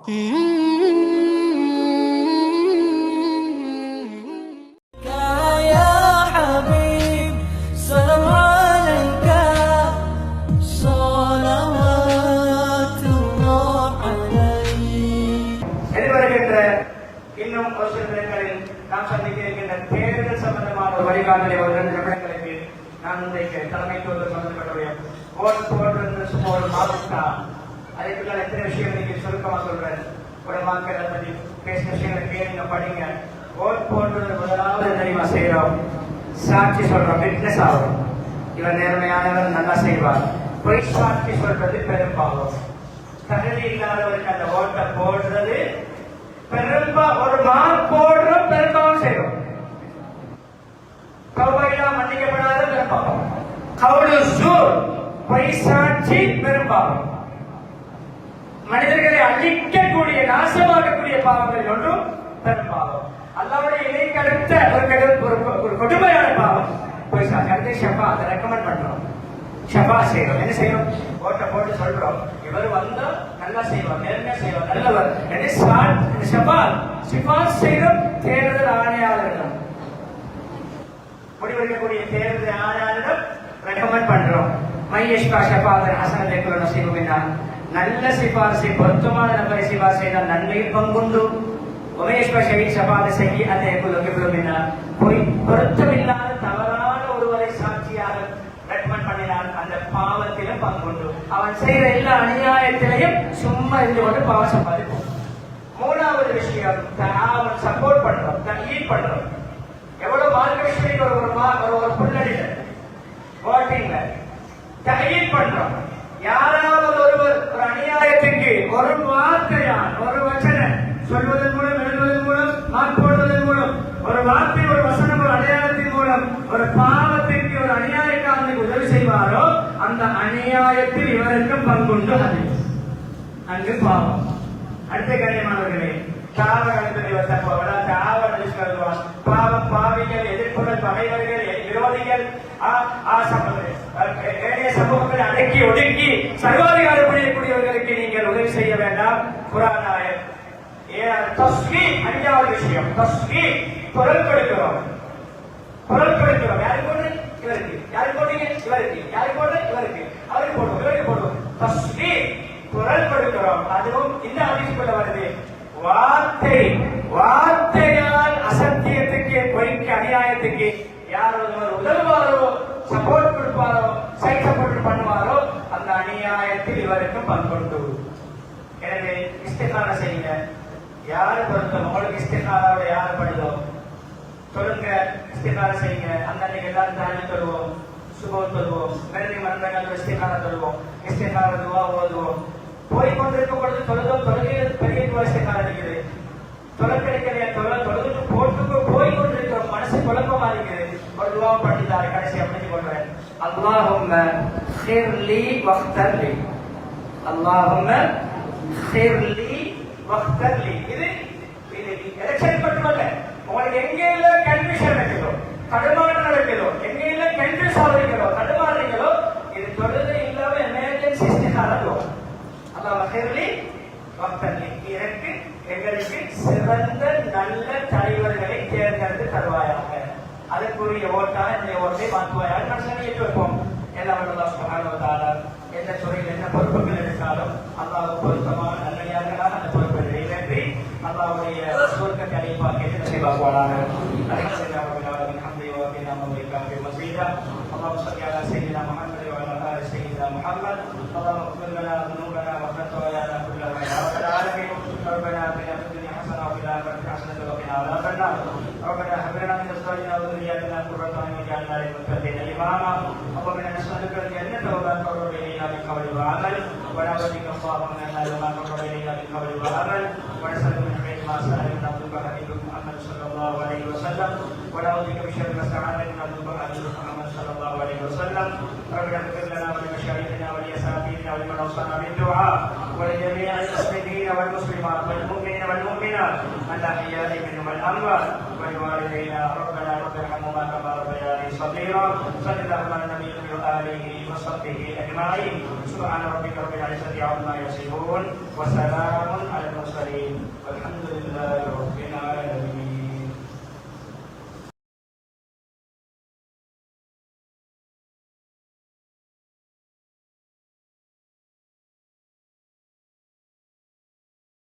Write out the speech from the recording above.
இன்னும் ஒரு சில நேரங்களில் நாம் சந்திக்க இருக்கின்ற தேர்தல் சம்பந்தமான ஒரு வழிகாட்டலை ஒரு 2 நிமிடங்களுக்கு நான் இன்றைக்கு தலைமைத்துவத்தில் சம்பந்தப்பட்டுடைய ஓட் போடுறது சும்மா ஒரு மாவட்டா அதுக்குள்ள எத்தனை விஷயம் இன்னைக்கு சுருக்கமாக சொல்றேன். உடமாக்கள் அதை பற்றி பேசின விஷயங்களை கேளுங்க, படிங்க. ஓட் போடுறது முதலாவது தெரியுமா செய்யறோம், சாட்சி சொல்றோம், விட்னஸ் ஆகும். இவர் நேர்மையானவர், நல்லா செய்வார். பொய் சாட்சி சொல்றது பெரும்பாலும். தகுதி இல்லாதவருக்கு அந்த ஓட்டை போடுறது ஒரு மார்க் போடுறோம், பெரும்பாலும் செய்யறோம். கௌபைலாம் மன்னிக்கப்படாத பெரும்பாலும். கவுடு சூர், பொய் சாட்சி பெரும்பாலும். மனிதர்களை அழிக்கக்கூடிய, நாசமாக்கக்கூடிய பாவங்கள் ஒன்றும் பெரும்பாலும். அல்லாஹ்வுடைய இணைக்கு அடுத்த ஒரு கொடுமையான பாவம் பொய் சாட்சி. அடுத்து ஷஃபா, அதை ரெக்கமெண்ட் பண்றோம், ஷஃபா செய்யறோம். என்ன செய்யறோம்? ஓட்ட போட்டு சொல்றோம், இவர் வந்தா நல்லா செய்வார், நேர்மையா செய்வார், நல்லவர். சிபாஸ் செய்யறோம். தேர்தல் ஆணையாளரிடம், முடிவெடுக்கக்கூடிய தேர்தல் ஆணையாளரிடம் ரெக்கமெண்ட் பண்றோம். மையஷ்பா ஷஃபாத் ஹஸனத் யகுலு நஸீபு மின்னா, நல்ல சிபாரிசை, பொருத்தமான நபரை சிபாரிசை செய்தால் நன்மையில் பங்குண்டு. உமேஷ்பா ஷஹீத் ஷஃபாத் ஸய்யிஅத் யகுலு மின்னா, பொருத்தமில்லாத தவறான ஒருவரை சாட்சியாக ரெக்கமெண்ட் பண்ணினால் அந்த பாவத்திலும் பங்குண்டு. அவன் செய்கிற எல்லா அநியாயத்திலையும் சும்மா இருந்து கொண்டு பாவம் சம்பாதிப்போம். மூணாவது விஷயம், அவன் சப்போர்ட் பண்றோம், ஈட் பண்றோம். எவ்வளவு மார்க்க விஷயம் ஒரு புள்ளடியில ஓட்டிங்ல ஈட் பண்றோம். யாராவது ஒருவர் ஒரு அநியாயத்துக்கு ஒரு வார்த்தையான், ஒரு வசனம் சொல்வதன் மூலம், எழுதுவதன் மூலம், மார்க் போடுவதன் மூலம், ஒரு வார்த்தை, ஒரு வசனம், ஒரு அடையாளத்தின் மூலம் ஒரு பாவத்திற்கு, ஒரு அநியாயக்காரனுக்கு உதவி செய்வாரோ அந்த அநியாயத்தில் இவருக்கும் பங்குண்டு. அது அங்கு பாவம். அடுத்த கண்ணியமானவர்களே, பாவம், பாவிகள், எதிர்ப்புகள், பகைவர்கள், விரோதிகள், சமூகங்களை அடக்கி ஒடுக்கி சர்வாதிகாரம் புரியக்கூடியவர்களுக்கு நீங்கள் உதவி செய்ய வேண்டாம். குர்ஆன் ஆயத். அஞ்சாவது விஷயம், குரல் கொடுக்கிறோம். யாருக்கு போடுறது? இவருக்கு. யாருக்கு போடுறீங்க? இவருக்கு. யாருக்கு போடுறது? இவருக்கு. அவருக்கு போடுவோம், இவருக்கு போடுவோம். குரல் கொடுக்கிறோம். அதுவும் இந்த ஹதீஸ்க்குள்ள வருது. வார்த்தையால் அசத்தியத்துக்கு, பொய்க்கு, அநியாயத்துக்கு யார் ஒருவர் உதவுவாரோ, சப்போர்ட் கொடுப்பாரோ, சைட் சப்போர்ட் பண்ணுவாரோ அந்த அநியாயத்தில் இவருக்கு பங்குண்டு. எனவே இஸ்திகாரா செய்யுங்க. யாரு பொருத்தம் உங்களுக்கு இஸ்திகாராவோட யாரு பண்ணுதோ சொல்லுங்க, இஸ்திகாரா செய்யுங்க. அன்னைக்கு எல்லாரும் தானே சொல்லுவோம், சுபம் சொல்லுவோம், வெள்ளி மரணங்கள் இஸ்திகாரா சொல்லுவோம், இஸ்திகாரா துவா ஓதுவோம். போய் கொண்டிருக்கும் பொழுது தொழுகையில் பெரிய இஸ்திகாரா இருக்குது. தொலைக்கடிக்கலையா தொழுது போட்டுக்கு போய் கொண்டிருக்கிறோம், மனசு குழப்பமா இருக்குது. ஒரு துவா பண்ணிட்டாரு, கடைசி அப்படி கொள்றேன். அல்லாஹும்ம ஹிர்லி வக்தர்லி, அல்லாஹும்ம ஹிர்லி வக்தர்லி. இது எலெக்ஷன் மட்டுமல்ல, உங்களுக்கு எங்கெல்லாம் கன்ஃபியூஷன் நடக்குதோ, தடுமாற்றம் நடக்குதோ, எங்கெல்லாம் கன்ஃபியூஸ் ஆகுறீங்களோ, தடுமாறுறீங்களோ, இது தொழுது இல்லாம எமர்ஜென்சி இஸ்திகாரா. அல்லாஹ் ஹிர்லி வக்தர்லி, எனக்கு எங்களுக்கு சிறந்த நல்ல தலைவர்களை தேர்ந்தெடுத்து தருவாயாக. அதற்குரிய ஓட்டா இந்த ஓட்டை மாற்றுவாயாக. நான் ஏற்று வைப்போம். எல்லாம் அல்லாஹ் சுப்ஹானஹு வ தஆலா எந்த துறையில் என்ன பொறுப்புகள் எடுத்தாலும் அல்லாஹ் பொருத்தமான நல்லடியார்களாக அந்த பொறுப்பை நிறைவேற்றி அல்லாஹ்வுடைய சுவர்க்கத்தை அடைப்பாக எதிர் செய்வார்களாக. اللهم صل على سيدنا محمد وعلى ال سيدنا محمد. اللهم اغفر لنا ذنوبنا وخطايانا كلها يا رب العالمين. ربنا آتنا في الدنيا حسنة وفي الآخرة حسنة وقنا عذاب النار. ربنا هب لنا من أزواجنا وذرياتنا قرة أعين واجعلنا للمتقين إماما. اللهم إنا نسألك الجنة وما قرب إليها من قول وعمل، ونعوذ بك اللهم من النار وما قرب إليها من قول وعمل، ونسألك من خير ما سألك من عبدك حبيبك محمد صلى الله عليه وسلم، ونعوذ بك من شر ما استعاذك من عبدك حبيبك محمد صلى الله عليه وسلم. ربنا اغفر لنا ولمشايخنا ولأساتذتنا ولمن أوصانا بالدعاء ولجميع المسلمين والمسلمات والمؤمنين والمؤمنات الأحياء منهم والأموات ولوالدينا. ربنا رب ارحمهما كما ربياني صغيرا. صلى الله على النبي وآله وصحبه أجمعين. سبحان ربك رب العزة عما يصفون وسلام على المرسلين. أجمعين والحمد لله رب